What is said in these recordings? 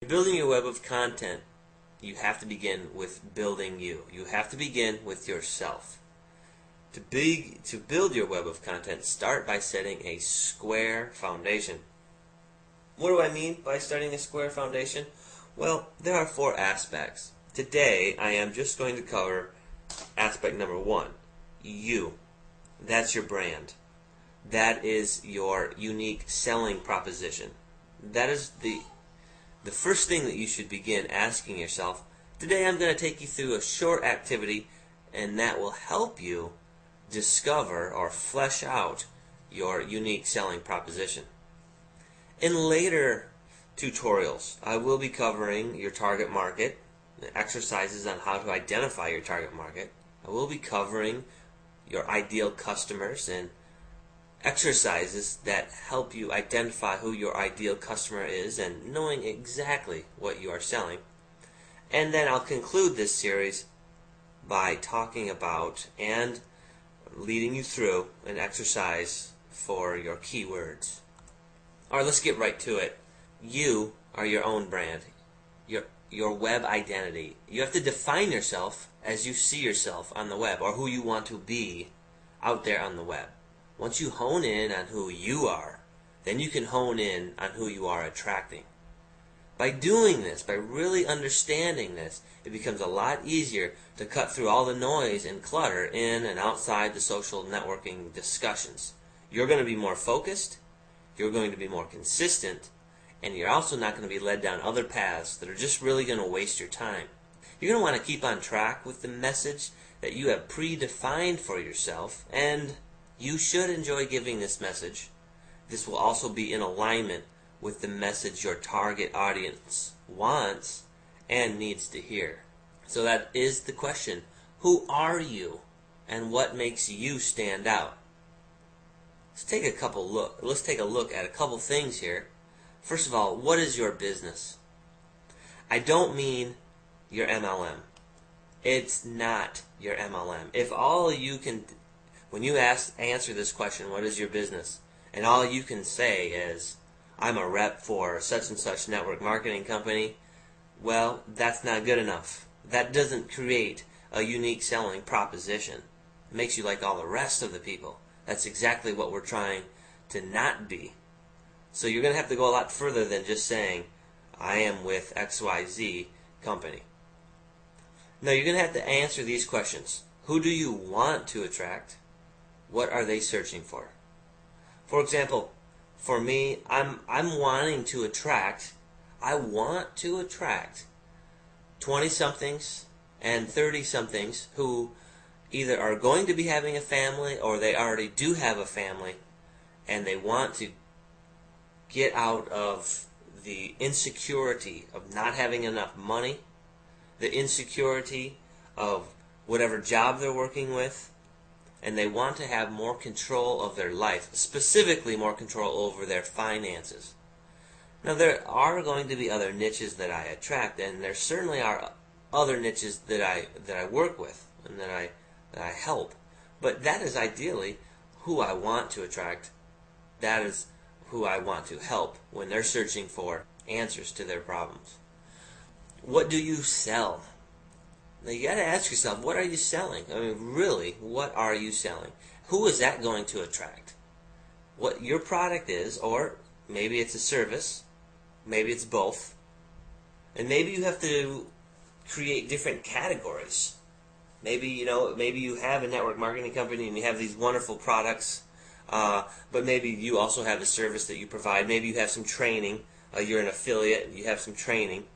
Building your web of content, you have to begin with building you. You have to begin with yourself. To build your web of content, start by setting a square foundation. What do I mean by starting a square foundation? Well, there are 4 aspects. Today, I am just going to cover aspect number 1, you. That's your brand. That is your unique selling proposition. That is the first thing that you should begin asking yourself. Today I'm going to take you through a short activity, and that will help you discover or flesh out your unique selling proposition. In later tutorials, I will be covering your target market, exercises on how to identify your target market. I will be covering your ideal customers and exercises that help you identify who your ideal customer is and knowing exactly what you are selling. And then I'll conclude this series by talking about and leading you through an exercise for your keywords. Alright, let's get right to it. You are your own brand, your web identity. You have to define yourself as you see yourself on the web, or who you want to be out there on the web. Once you hone in on who you are, then you can hone in on who you are attracting. By doing this, by really understanding this, it becomes a lot easier to cut through all the noise and clutter in and outside the social networking discussions. You're going to be more focused, you're going to be more consistent, and you're also not going to be led down other paths that are just really going to waste your time. You're going to want to keep on track with the message that you have predefined for yourself, and you should enjoy giving this message. This will also be in alignment with the message your target audience wants and needs to hear. So that is the question. Who are you, and what makes you stand out? Let's take a look at a couple things here. First of all, what is your business? I don't mean your MLM. It's not your MLM. If all you can, when you answer this question, what is your business, and all you can say is, I'm a rep for such and such network marketing company, well, that's not good enough. That doesn't create a unique selling proposition. It makes you like all the rest of the people. That's exactly what we're trying to not be. So you're going to have to go a lot further than just saying, I am with XYZ company. No, you're going to have to answer these questions. Who do you want to attract? What are they searching for? For example, for me, I'm wanting to attract, I want to attract 20-somethings and 30-somethings who either are going to be having a family or they already do have a family, and they want to get out of the insecurity of not having enough money, the insecurity of whatever job they're working with, and they want to have more control of their life, specifically more control over their finances. Now, there are going to be other niches that I attract, and there certainly are other niches that I work with and that I help. But that is ideally who I want to attract. That is who I want to help when they're searching for answers to their problems. What do you sell? Now you got to ask yourself, what are you selling? I mean, really, what are you selling? Who is that going to attract? What your product is, or maybe it's a service, maybe it's both, and maybe you have to create different categories. Maybe you have a network marketing company and you have these wonderful products, but maybe you also have a service that you provide. Maybe you have some training. You're an affiliate and you have some training,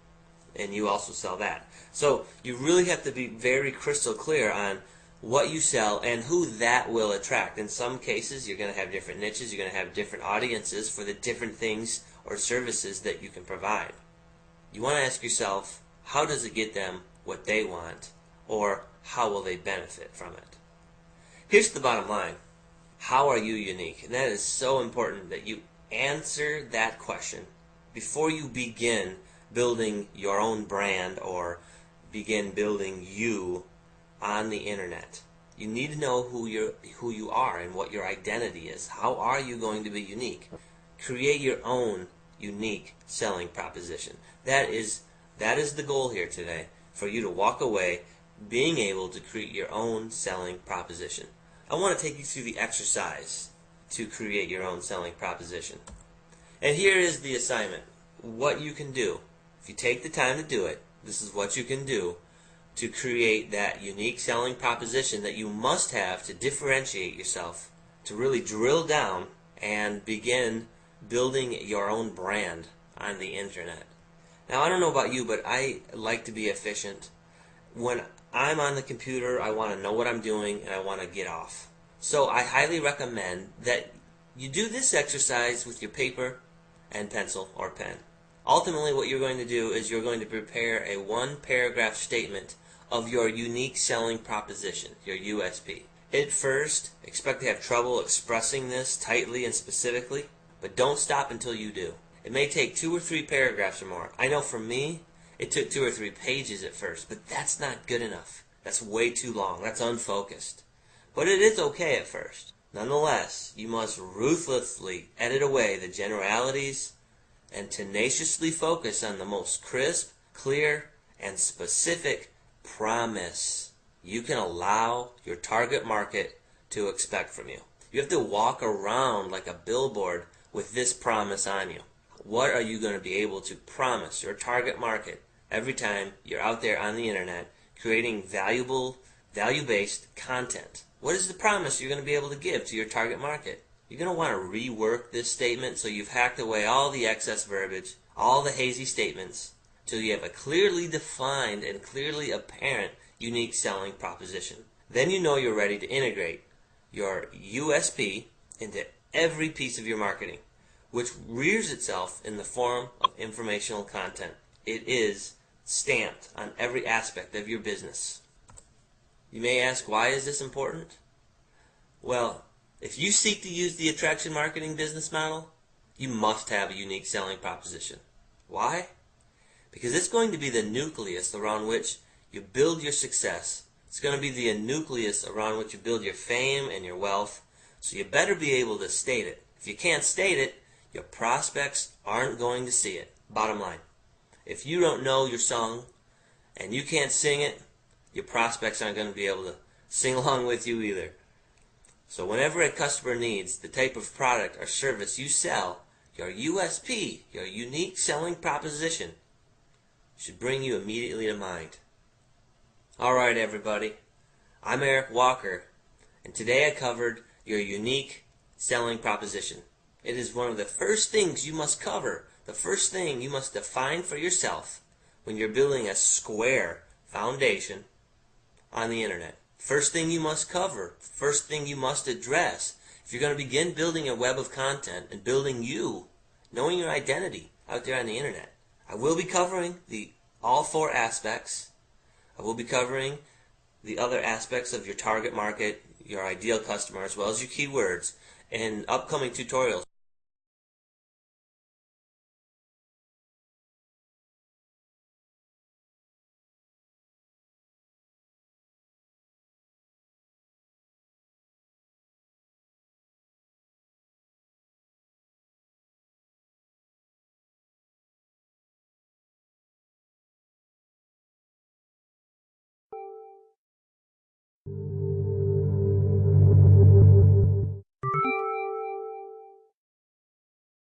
and you also sell that. So you really have to be very crystal clear on what you sell and who that will attract. In some cases, you're going to have different niches. You're going to have different audiences for the different things or services that you can provide. You want to ask yourself, how does it get them what they want, or how will they benefit from it? Here's the bottom line. How are you unique? And that is so important that you answer that question before you begin building your own brand or begin building you on the internet. You need to know who you are and what your identity is. How are you going to be unique? Create your own unique selling proposition. That is the goal here today, for you to walk away being able to create your own selling proposition. I want to take you through the exercise to create your own selling proposition. And here is the assignment. What you can do. If you take the time to do it, this is what you can do to create that unique selling proposition that you must have to differentiate yourself, to really drill down and begin building your own brand on the internet. Now, I don't know about you, but I like to be efficient. When I'm on the computer, I want to know what I'm doing and I want to get off. So I highly recommend that you do this exercise with your paper and pencil or pen. Ultimately, what you're going to do is you're going to prepare a one-paragraph statement of your unique selling proposition, your USP. At first, expect to have trouble expressing this tightly and specifically, but don't stop until you do. It may take 2 or 3 paragraphs or more. I know for me, it took 2 or 3 pages at first, but that's not good enough. That's way too long. That's unfocused. But it is okay at first. Nonetheless, you must ruthlessly edit away the generalities and tenaciously focus on the most crisp, clear, and specific promise you can allow your target market to expect from you. You have to walk around like a billboard with this promise on you. What are you going to be able to promise your target market every time you're out there on the internet creating valuable, value-based content? What is the promise you're going to be able to give to your target market? You're going to want to rework this statement so you've hacked away all the excess verbiage, all the hazy statements, till you have a clearly defined and clearly apparent unique selling proposition. Then you know you're ready to integrate your USP into every piece of your marketing, which rears itself in the form of informational content. It is stamped on every aspect of your business. You may ask, why is this important? Well, if you seek to use the attraction marketing business model, you must have a unique selling proposition. Why? Because it's going to be the nucleus around which you build your success. It's going to be the nucleus around which you build your fame and your wealth. So you better be able to state it. If you can't state it, your prospects aren't going to see it. Bottom line. If you don't know your song and you can't sing it, your prospects aren't going to be able to sing along with you either. So whenever a customer needs the type of product or service you sell, your USP, your unique selling proposition, should bring you immediately to mind. Alright everybody, I'm Eric Walker, and today I covered your unique selling proposition. It is one of the first things you must cover, the first thing you must define for yourself when you're building a square foundation on the internet. First thing you must cover, first thing you must address, if you're going to begin building a web of content and building you, knowing your identity out there on the internet. I will be covering all 4 aspects. I will be covering the other aspects of your target market, your ideal customer, as well as your keywords in upcoming tutorials.